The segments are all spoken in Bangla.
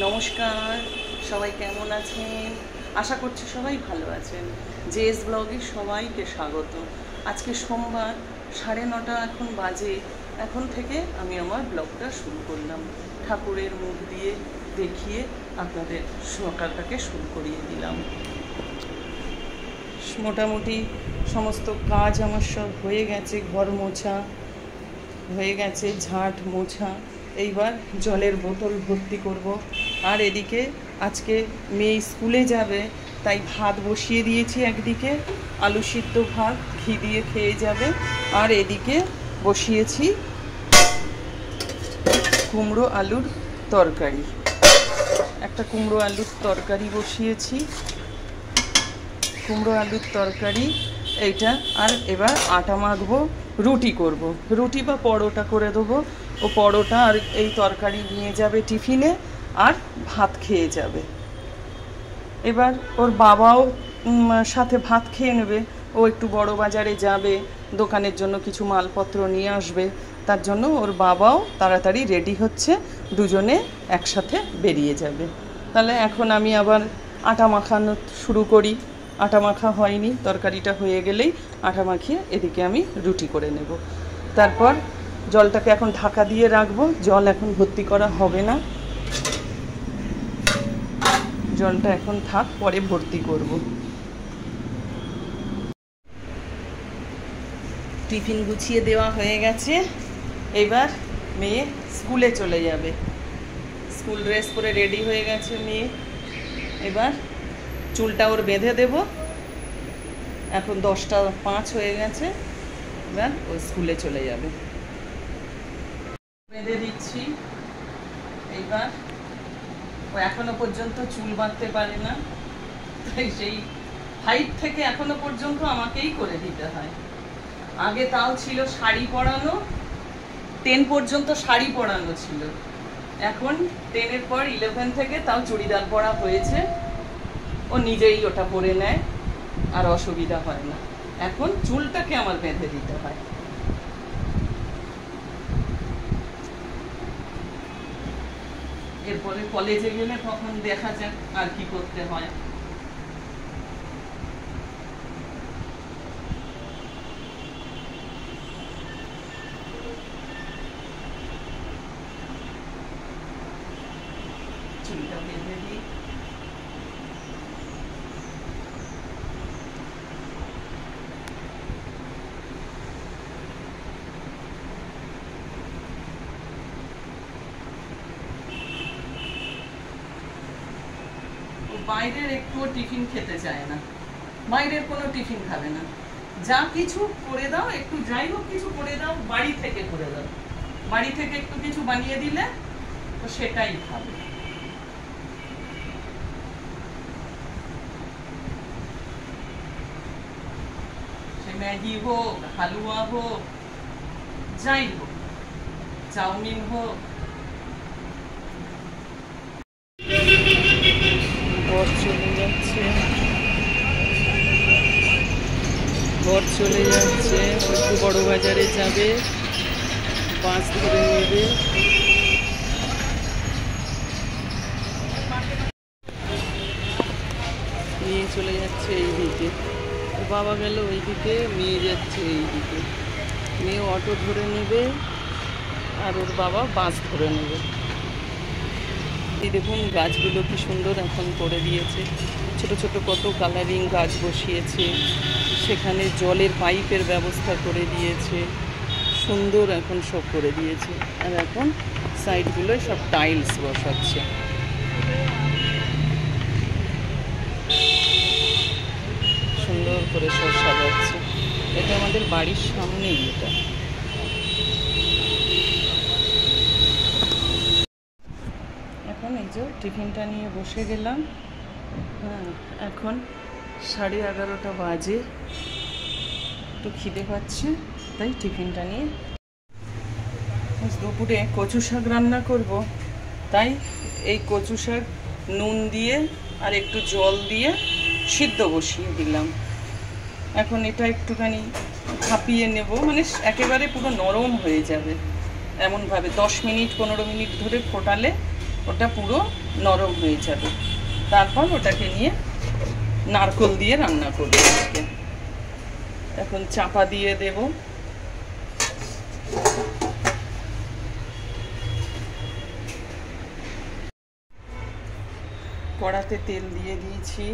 নমস্কার, সবাই কেমন আছেন? আশা করছি সবাই ভালো আছেন। জেএস ব্লগে সবাইকে স্বাগত। আজকে সোমবার 9:30 এখন বাজে। এখন থেকে আমি আমার ব্লগটা শুরু করলাম। ঠাকুরের মুখ দিয়ে দেখিয়ে আপনাদের সকালটাকে শুরু করিয়ে দিলাম। মোটামুটি সমস্ত কাজ আমার সব হয়ে গেছে। ঘর মোছা হয়ে গেছে, ঝাঁট মোছা। এইবার জলের বোতল ভর্তি করব। আর এদিকে আজকে মেয়ে স্কুলে যাবে, তাই ভাত বসিয়ে দিয়েছি। একদিকে আলু সিদ্ধ ভাত ঘি দিয়ে খেয়ে যাবে, আর এদিকে বসিয়েছি কুমড়ো আলুর তরকারি। একটা কুমড়ো আলুর তরকারি বসিয়েছি, কুমড়ো আলুর তরকারি এইটা। আর এবার আটা মাখবো, রুটি করব, রুটি বা পরোটা করে দেবো। ও পরোটা আর এই তরকারি নিয়ে যাবে টিফিনে, আর ভাত খেয়ে যাবে। এবার ওর বাবাও সাথে ভাত খেয়ে নেবে। ও একটু বড় বাজারে যাবে, দোকানের জন্য কিছু মালপত্র নিয়ে আসবে। তার জন্য ওর বাবাও তাড়াতাড়ি রেডি হচ্ছে, দুজনে একসাথে বেরিয়ে যাবে। তাহলে এখন আমি আবার আটা মাখানো শুরু করি। আটা মাখা হয়নি, তরকারিটা হয়ে গেলেই আটা মাখিয়ে এদিকে আমি রুটি করে নেব। তারপর জলটাকে এখন ঢাকা দিয়ে রাখবো। জল এখন ভর্তি করা হবে না, জলটা এখন থাক, পরে ভর্তি করব। টিফিন গুছিয়ে দেওয়া হয়ে গেছে। এবার মেয়ে স্কুলে চলে যাবে। স্কুল ড্রেস পরে রেডি হয়ে গেছে মেয়ে। এবার চুলটা ওর বেঁধে দেব। এখন 10:05 হয়ে গেছে। এবার ও স্কুলে চলে যাবে। বেঁধে দিচ্ছি। এইবার ও এখনো পর্যন্ত চুল বাঁধতে পারে না, তাই সেই 5 থেকে এখনো পর্যন্ত আমাকেই করে দিতে হয়। আগে তাও ছিল শাড়ি পরানো, 10 পর্যন্ত শাড়ি পরানো ছিল। এখন 10-এর পর 11 থেকে তাও চুড়িদার পরা হয়েছে। ও নিজেই ওটা পরে নেয়, আর অসুবিধা হয় না। এখন চুলটাকে আমার বেঁধে দিতে হয়। এরপরে কলেজে গেলে তখন দেখা যাক আর কি করতে হয়। চুলটা বেঁধে দিই। বাইরের একটুও টিফিন খেতে চায় না, বাইরের কোনো টিফিন খাবে না। যা কিছু করে দাও, একটু যাই হোক কিছু করে দাও, বাড়ি থেকে করে দাও। বাড়ি থেকে একটু কিছু বানিয়ে দিলে তো সেটাই খাবে। সে ম্যাগি হোক, হালুয়া হোক, যাই হোক, চাউমিন হোক। ঘর চলে যাচ্ছে, ঘর চলে যাচ্ছে। একটু বড় বাজারে যাবে, বাস ধরে নেবে। নিয়ে চলে যাচ্ছে এইদিকে, বাবা গেল ওইদিকে, মেয়ে যাচ্ছে এইদিকে। মেয়ে অটো ধরে নেবে, আর ওর বাবা বাস ধরে নেবে। এই দেখুন গাছগুলো কি সুন্দর এখন করে দিয়েছে। ছোট ছোট কত কালারিং গাছ বসিয়েছে। সেখানে জলের পাইপের ব্যবস্থা করে দিয়েছে, সুন্দর এখন সব করে দিয়েছে। আর এখন সাইডগুলোয় সব টাইলস বসাচ্ছে। সুন্দর করে সব সাজাচ্ছে। এটা আমাদের বাড়ির সামনেই। এটা এখন এই যে টিফিনটা নিয়ে বসে গেলাম। হ্যাঁ, এখন 11:30 বাজে। একটু খিদে পাচ্ছে, তাই টিফিনটা নিয়ে। দুপুরে কচু শাক রান্না করব, তাই এই কচু শাক নুন দিয়ে আর একটু জল দিয়ে সিদ্ধ বসিয়ে দিলাম। এখন এটা একটুখানি ভাপিয়ে নেব, মানে একেবারে পুরো নরম হয়ে যাবে এমনভাবে। 10 মিনিট 15 মিনিট ধরে ফোটালে ওটা পুরো নরম হয়ে যাবে। তারপর ওটাকে নিয়ে নারকেল দিয়ে রান্না করবো আজকে। এখন চাপা দিয়ে দেব। কড়াতে তেল দিয়ে দিয়েছি।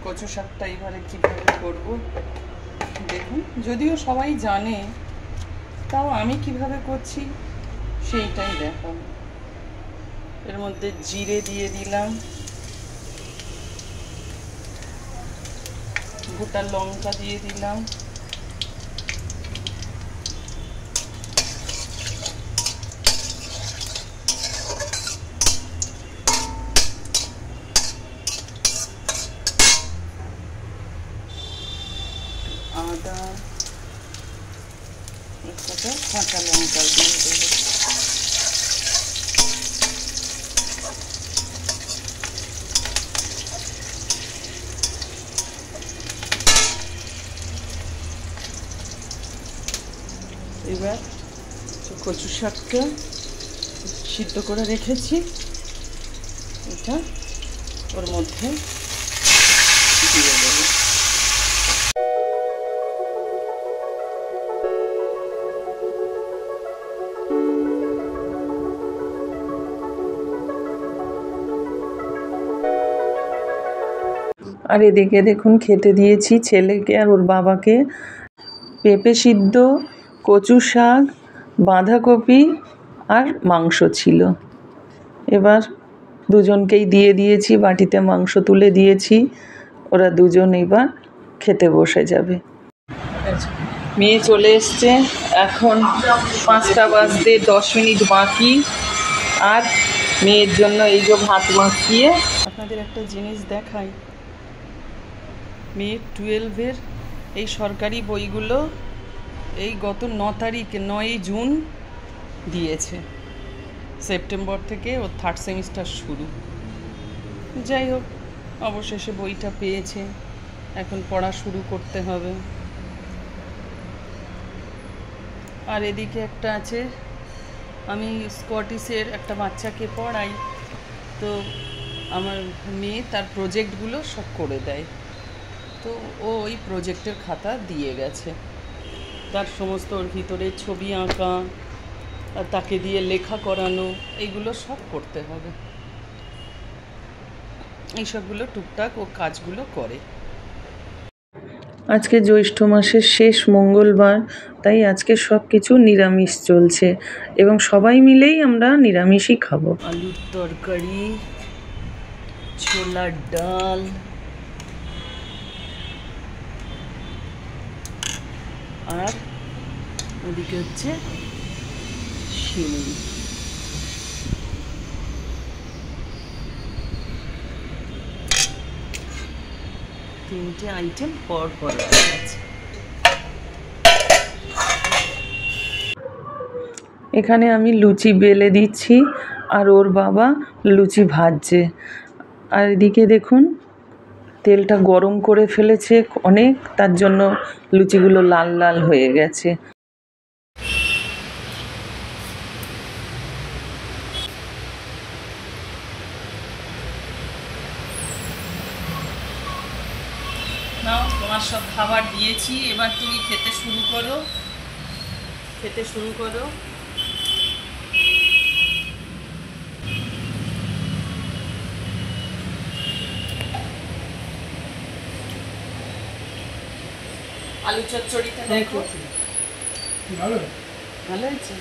কচু শাকটা এবারে কীভাবে করব দেখুন, যদিও সবাই জানে, তাও আমি কিভাবে করছি সেইটাই দেখাবো। এর মধ্যে জিরে দিয়ে দিলাম, গোটা লঙ্কা দিয়ে দিলাম, আদা, একটা কাঁচা লঙ্কা দিয়ে দেবো। এবার কচু শাকটা সিদ্ধ করে রেখেছি, এটা ওর মধ্যে দিয়ে দেবো। আর এদিকে দেখুন খেতে দিয়েছি ছেলেকে আর ওর বাবাকে পেঁপে সিদ্ধ, কচু শাক, বাঁধাকপি আর মাংস ছিল। এবার দুজনকেই দিয়ে দিয়েছি, বাটিতে মাংস তুলে দিয়েছি, ওরা দুজন এবার খেতে বসে যাবে। মেয়ে চলে এসছে, এখন 5টা বাজতে 10 মিনিট বাকি। আর মেয়ের জন্য এই যে ভাত মাখিয়ে আপনাদের একটা জিনিস দেখাই। মেয়ে 12-এর এই সরকারি বইগুলো এই গত 9 তারিখ 9 জুন দিয়েছে। সেপ্টেম্বর থেকে ওর 3rd সেমিস্টার শুরু। যাই হোক, অবশেষে বইটা পেয়েছে, এখন পড়া শুরু করতে হবে। আর এদিকে একটা আছে, আমি স্কটিশের একটা বাচ্চাকে পড়াই, তো আমার মেয়ে তার প্রজেক্টগুলো সব করে দেয়, তো ও ওই প্রজেক্টের খাতা দিয়ে গেছে। তার সমস্ত ওর ভিতরে ছবি আঁকা আর তাকে দিয়ে লেখা করানো, এইগুলো সব করতে হবে। এইসবগুলো টুকটাক ও কাজগুলো করে। আজকে জ্যৈষ্ঠ মাসের শেষ মঙ্গলবার, তাই আজকে সব কিছু নিরামিষ চলছে এবং সবাই মিলেই আমরা নিরামিষই খাবো। আলুর তরকারি, ছোলার ডাল, আর ওদিকে হচ্ছে শিঙি। তিনটে আইটেম পর পর আছে। এখানে আমি লুচি বেলে দিচ্ছি আর ওর বাবা লুচি ভাজছে। আর এদিকে দেখুন তেলটা গরম করে ফেলেছে অনেক, তার জন্য লুচিগুলো লাল লাল হয়ে গেছে। নাও, তোমার সব খাবার দিয়েছি, এবার তুমি খেতে শুরু করো। আলু চচ্চড়িটা দেখো, ভালো হয়েছে।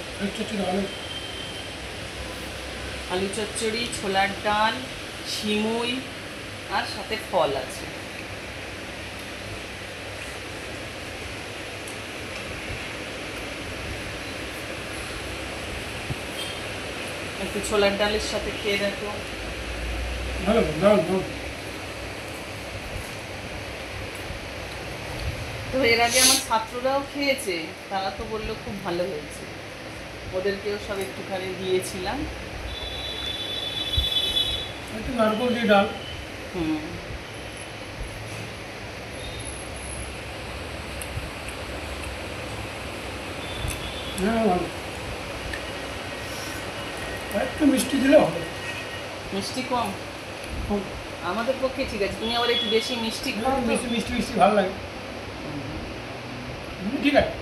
আলু চচ্চড়ি, ছোলার ডাল, শিমুই আর সাথে ফল আছে। একটু ছোলার ডালের সাথে খেয়ে দেখো। তো এর আগে আমার ছাত্ররাও খেয়েছে, তারা তো বললো খুব ভালো হয়েছে, ওদেরকেও সব একটুখানি দিয়েছিলাম। নারকেল দিয়ে ডাল, একটু মিষ্টি দিলে হবে। মিষ্টি কম? আমাদের পক্ষে ঠিক আছে, তুমি আবার একটু বেশি মিষ্টি খাও তো। মিষ্টি মিষ্টি মিষ্টি ভালো লাগে, ঠিক আছে।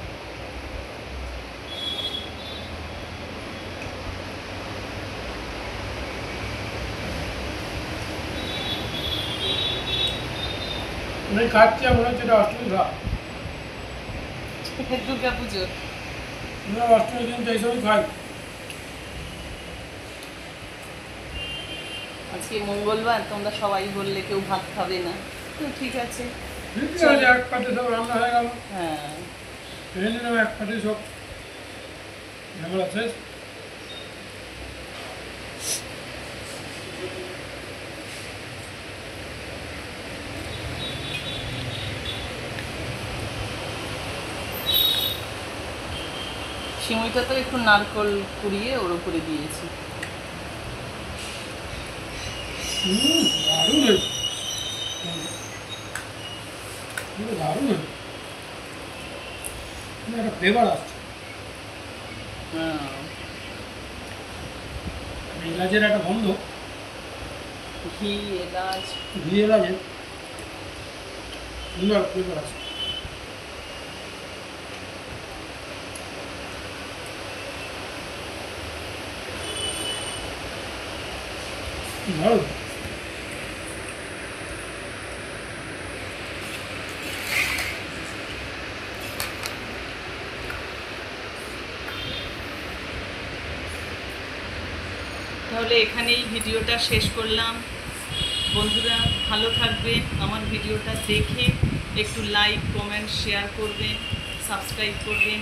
আমি খাচ্ছি, মনে হচ্ছে এটা অষ্টমী খাওয়া। দুর্গা পুজো আমরা অষ্টমীর দিন তো এইসবই খাই। আজকে মঙ্গলবার, তোমরা সবাই বললে কেউ ভাত খাবে না, তো ঠিক আছে। ঠিক আছে, এক পাতে সব রান্না হয়ে গেল। হ্যাঁ, ভেজে নিলাম এক পাতে সব, ঝামেলা শেষ। সিমইটা তো একটু নারকল কুড়িয়ে ওর উপরে দিয়েছি। দারুণ হয়েছে, দারুণ হয়েছে, একটা ফ্লেভার আসছে। হ্যাঁ, এলাচের একটা গন্ধ, ঘি এলাচ। ঘি এলাচের সুন্দর ফ্লেভার আছে। ভালো। তাহলে এখানেই ভিডিওটা শেষ করলাম। বন্ধুরা ভালো থাকবেন, আমার ভিডিওটা দেখে একটু লাইক কমেন্ট শেয়ার করবেন, সাবস্ক্রাইব করবেন।